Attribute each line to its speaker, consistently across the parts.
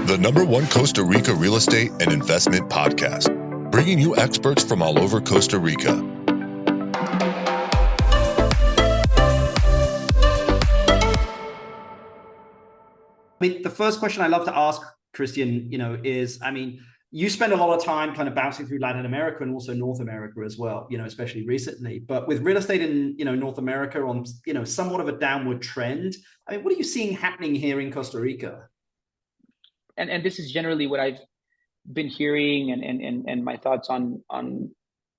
Speaker 1: the #1 Costa Rica real estate and investment podcast, bringing you experts from all over Costa Rica.
Speaker 2: The first question I love to ask, Christian, is, you spend a lot of time kind of bouncing through Latin America and also North America as well, especially recently. But with real estate in, North America on, somewhat of a downward trend, what are you seeing happening here in Costa Rica?
Speaker 3: And this is generally what I've been hearing and my thoughts on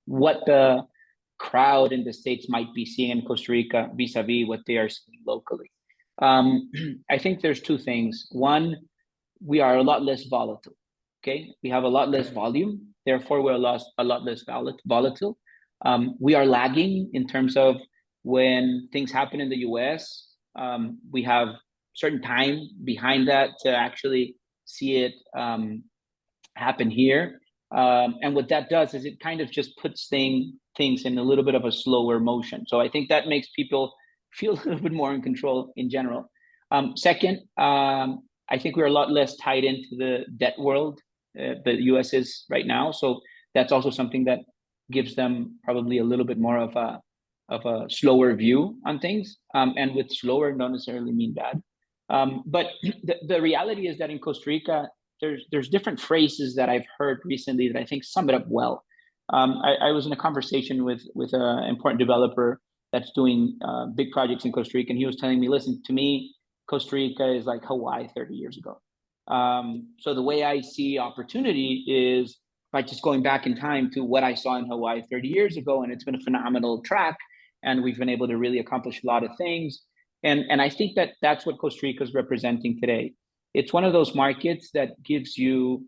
Speaker 3: what the crowd in the States might be seeing in Costa Rica vis-a-vis what they are seeing locally. I think there's two things. One, we are a lot less volatile. Okay, we have a lot less volume, therefore we're a lot less volatile. We are lagging in terms of when things happen in the US. We have certain time behind that to actually see it happen here. And what that does is it kind of just puts things in a little bit of a slower motion. So I think that makes people feel a little bit more in control in general. Second, I think we're a lot less tied into the debt world the US is right now. So that's also something that gives them probably a little bit more of a slower view on things. And with slower, don't necessarily mean bad. But the reality is that in Costa Rica, there's different phrases that I've heard recently that I think sum it up well. I was in a conversation with an important developer that's doing big projects in Costa Rica, and he was telling me, listen, to me, Costa Rica is like Hawaii 30 years ago. So the way I see opportunity is by just going back in time to what I saw in Hawaii 30 years ago, and it's been a phenomenal track, and we've been able to really accomplish a lot of things. And I think that's what Costa Rica is representing today. It's one of those markets that gives you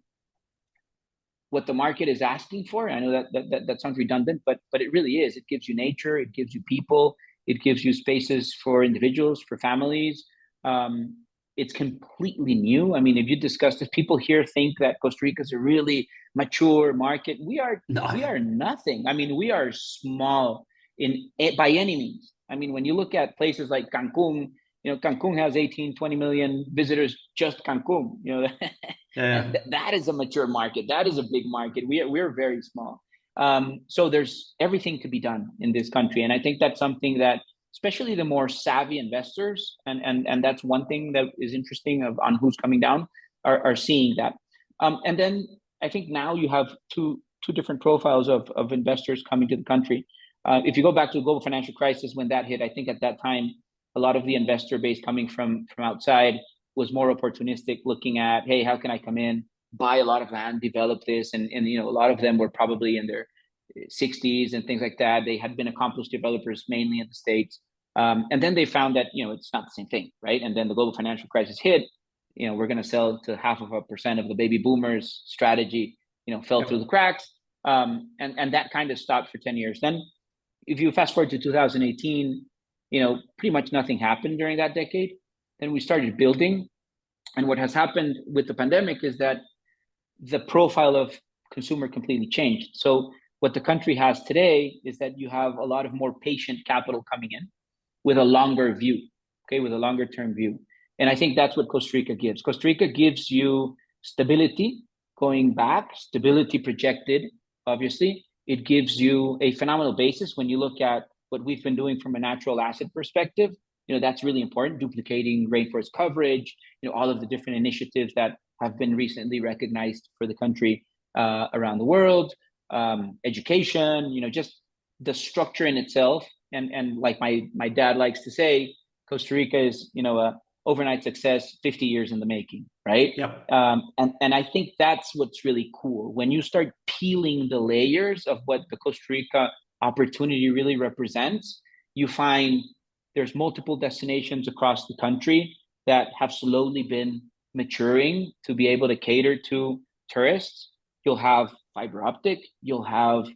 Speaker 3: what the market is asking for. I know that sounds redundant, but it really is. It gives you nature, it gives you people, it gives you spaces for individuals, for families. It's completely new. If you discuss this, people here think that Costa Rica is a really mature market. We are nothing. We are small by any means. When you look at places like Cancun, Cancun has 18, 20 million visitors, just Cancun. Yeah. That is a mature market. That is a big market. We're very small. So there's everything to be done in this country. And I think that's something that especially the more savvy investors, and that's one thing that is interesting on who's coming down, are seeing that. And then I think now you have two different profiles of investors coming to the country. If you go back to the global financial crisis, when that hit, I think at that time, a lot of the investor base coming from outside was more opportunistic, looking at, hey, how can I come in, buy a lot of land, develop this? And a lot of them were probably in their 60s and things like that. They had been accomplished developers mainly in the States. And then they found that, it's not the same thing, right? And then the global financial crisis hit, we're going to sell to 0.5% of the baby boomers strategy, fell through the cracks. And that kind of stopped for 10 years. Then if you fast forward to 2018, pretty much nothing happened during that decade. Then we started building. And what has happened with the pandemic is that the profile of consumer completely changed. So what the country has today is that you have a lot of more patient capital coming in with a longer view, with a longer term view. And I think that's what Costa Rica gives. Costa Rica gives you stability going back, stability projected, obviously. It gives you a phenomenal basis when you look at what we've been doing from a natural asset perspective. That's really important, duplicating rainforest coverage, all of the different initiatives that have been recently recognized for the country around the world, education, just the structure in itself. And like my dad likes to say, Costa Rica is, a overnight success, 50 years in the making, right?
Speaker 2: Yep.
Speaker 3: And I think that's what's really cool. When you start peeling the layers of what the Costa Rica opportunity really represents, you find there's multiple destinations across the country that have slowly been maturing to be able to cater to tourists. You'll have fiber optic, you'll have,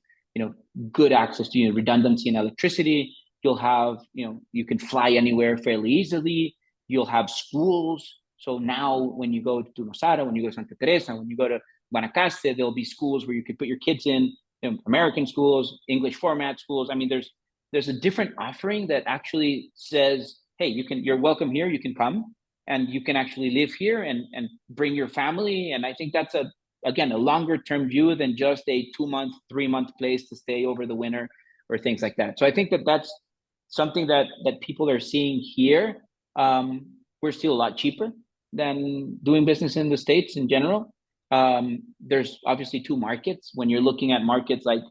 Speaker 3: good access to redundancy in electricity. You'll have, you can fly anywhere fairly easily. You'll have schools. So now when you go to Nosara, when you go to Santa Teresa, when you go to Guanacaste, there'll be schools where you can put your kids in, American schools, English format schools. There's a different offering that actually says, hey, you're welcome here, you can come. and you can actually live here and bring your family. And I think that's again, a longer term view than just a 2-month, 3-month place to stay over the winter or things like that. So I think that's something that people are seeing here. We're still a lot cheaper than doing business in the States in general. There's obviously two markets. When you're looking at markets like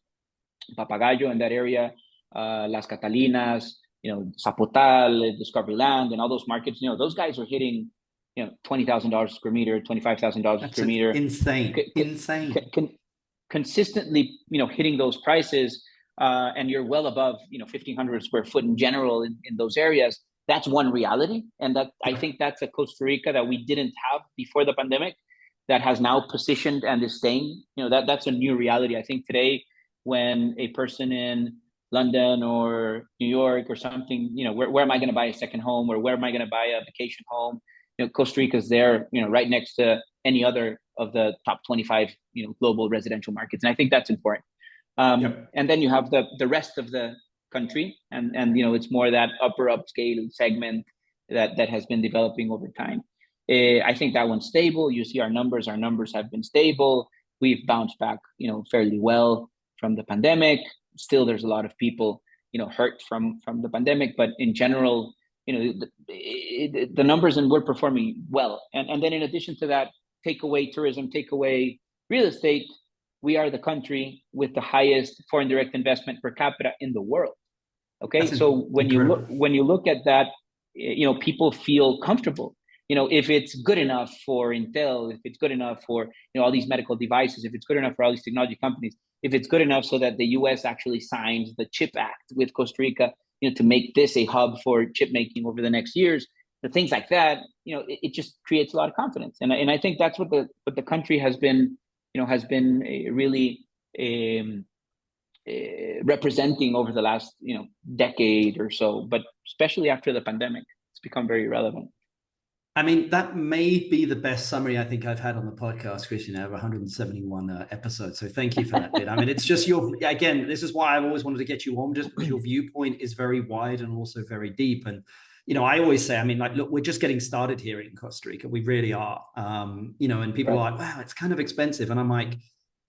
Speaker 3: Papagayo in that area, Las Catalinas, Zapotal, Discovery Land, and all those markets, those guys are hitting, $20,000 a square meter, $25,000 a square meter.
Speaker 2: Insane.
Speaker 3: Consistently, hitting those prices, and you're well above, 1,500 square foot in general in those areas. That's one reality. And I think that's a Costa Rica that we didn't have before the pandemic that has now positioned and is staying. That's a new reality. I think today, when a person in London or New York or something, where am I going to buy a second home, or where am I going to buy a vacation home? Costa Rica is there, right next to any other of the top 25, global residential markets. And I think that's important. And then you have the rest of the country, and it's more that upper upscale segment that has been developing over time. I think that one's stable. You see our numbers have been stable. We've bounced back, fairly well from the pandemic. Still, there's a lot of people, hurt from the pandemic, but in general, the numbers, and we're performing well. And then in addition to that, take away tourism, take away real estate, we are the country with the highest foreign direct investment per capita in the world. Okay, so when you look at that, people feel comfortable. If it's good enough for Intel, if it's good enough for all these medical devices, if it's good enough for all these technology companies, if it's good enough so that the U.S. actually signs the CHIP Act with Costa Rica, to make this a hub for chip making over the next years, the things like that, it just creates a lot of confidence. And I think that's what the country has been, really representing over the last, decade or so, but especially after the pandemic, it's become very relevant.
Speaker 2: I mean, that may be the best summary I think I've had on the podcast, Christian, out of 171 episodes. So thank you for that bit. I mean, it's just again, this is why I've always wanted to get you on, just because your viewpoint is very wide and also very deep. And, I always say, I mean, look, we're just getting started here in Costa Rica. We really are. And people are like, wow, it's kind of expensive. And I'm like,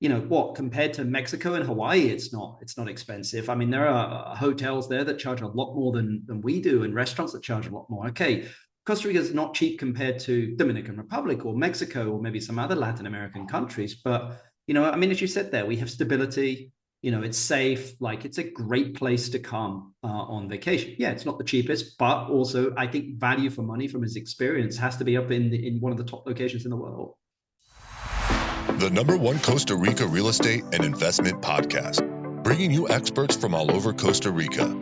Speaker 2: what, compared to Mexico and Hawaii, it's not expensive. I mean, there are hotels there that charge a lot more than we do, and restaurants that charge a lot more. Okay, Costa Rica is not cheap compared to Dominican Republic or Mexico or maybe some other Latin American countries. But, I mean, as you said there, we have stability, it's safe, like it's a great place to come on vacation. Yeah, it's not the cheapest, but also I think value for money from his experience has to be up in one of the top locations in the world.
Speaker 1: The #1 Costa Rica real estate and investment podcast, bringing you experts from all over Costa Rica.